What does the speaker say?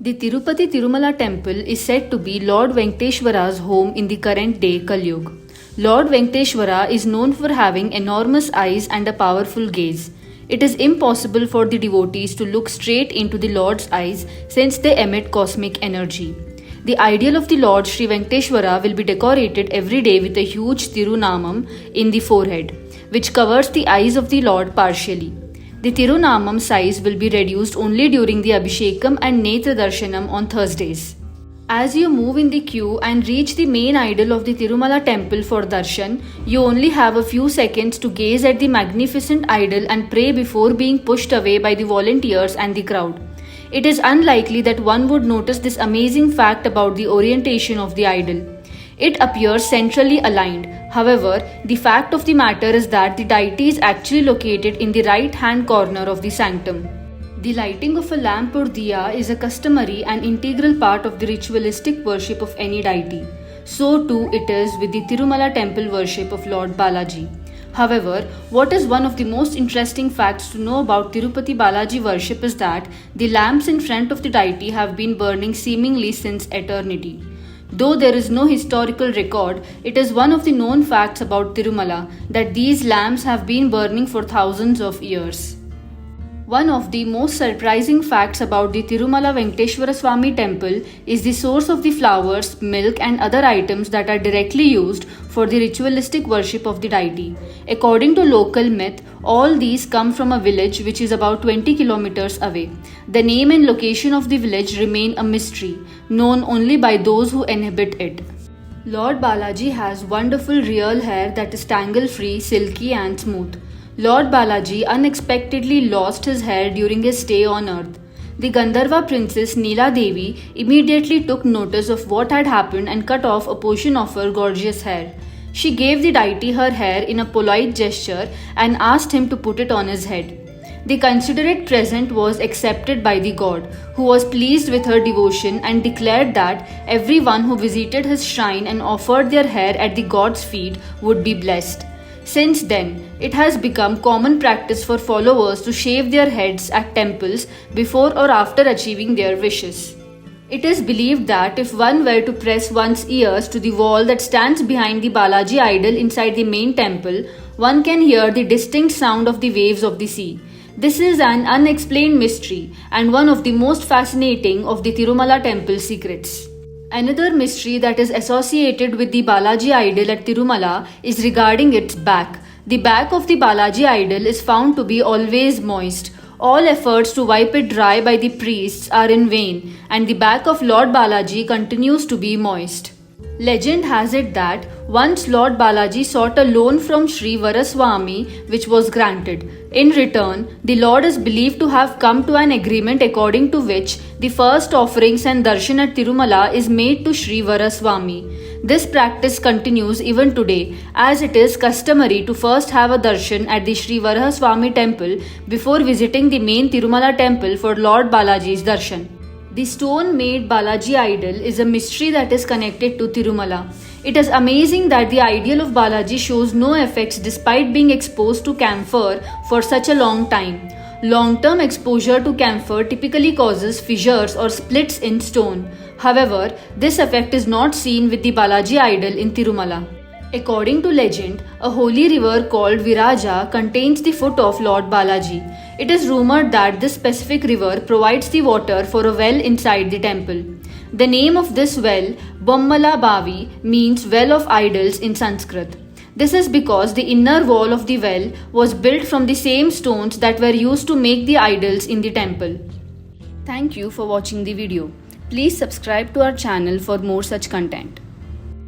The Tirupati Tirumala temple is said to be Lord Venkateshwara's home in the current day Kalyug. Lord Venkateshwara is known for having enormous eyes and a powerful gaze. It is impossible for the devotees to look straight into the Lord's eyes since they emit cosmic energy. The ideal of the Lord Sri Venkateshwara will be decorated every day with a huge Tirunamam in the forehead, which covers the eyes of the Lord partially. The Tirunamam size will be reduced only during the Abhishekam and Netra Darshanam on Thursdays. As you move in the queue and reach the main idol of the Tirumala temple for darshan, you only have a few seconds to gaze at the magnificent idol and pray before being pushed away by the volunteers and the crowd. It is unlikely that one would notice this amazing fact about the orientation of the idol. It appears centrally aligned. However, the fact of the matter is that the deity is actually located in the right-hand corner of the sanctum. The lighting of a lamp or diya is a customary and integral part of the ritualistic worship of any deity. So too it is with the Tirumala temple worship of Lord Balaji. However, what is one of the most interesting facts to know about Tirupati Balaji worship is that the lamps in front of the deity have been burning seemingly since eternity. Though there is no historical record, it is one of the known facts about Tirumala that these lamps have been burning for thousands of years. One of the most surprising facts about the Tirumala Venkateshwara Swami temple is the source of the flowers, milk and other items that are directly used for the ritualistic worship of the deity. According to local myth, all these come from a village which is about 20 kilometers away. The name and location of the village remain a mystery, known only by those who inhabit it. Lord Balaji has wonderful real hair that is tangle-free, silky and smooth. Lord Balaji unexpectedly lost his hair during his stay on earth. The Gandharva princess Neela Devi immediately took notice of what had happened and cut off a portion of her gorgeous hair. She gave the deity her hair in a polite gesture and asked him to put it on his head. The considerate present was accepted by the god, who was pleased with her devotion and declared that everyone who visited his shrine and offered their hair at the god's feet would be blessed. Since then, it has become common practice for followers to shave their heads at temples before or after achieving their wishes. It is believed that if one were to press one's ears to the wall that stands behind the Balaji idol inside the main temple, one can hear the distinct sound of the waves of the sea. This is an unexplained mystery and one of the most fascinating of the Tirumala temple secrets. Another mystery that is associated with the Balaji idol at Tirumala is regarding its back. The back of the Balaji idol is found to be always moist. All efforts to wipe it dry by the priests are in vain, and the back of Lord Balaji continues to be moist. Legend has it that once Lord Balaji sought a loan from Sri Varaswamy, which was granted. In return, the Lord is believed to have come to an agreement according to which the first offerings and darshan at Tirumala is made to Sri Varaswamy. This practice continues even today, as it is customary to first have a darshan at the Sri Varaswamy temple before visiting the main Tirumala temple for Lord Balaji's darshan. The stone-made Balaji idol is a mystery that is connected to Tirumala. It is amazing that the ideal of Balaji shows no effects despite being exposed to camphor for such a long time. Long-term exposure to camphor typically causes fissures or splits in stone. However, this effect is not seen with the Balaji idol in Tirumala. According to legend, a holy river called Viraja contains the foot of Lord Balaji. It is rumored that this specific river provides the water for a well inside the temple. The name of this well, Bommala Bavi, means well of idols in Sanskrit. This is because the inner wall of the well was built from the same stones that were used to make the idols in the temple. Thank you for watching the video. Please subscribe to our channel for more such content.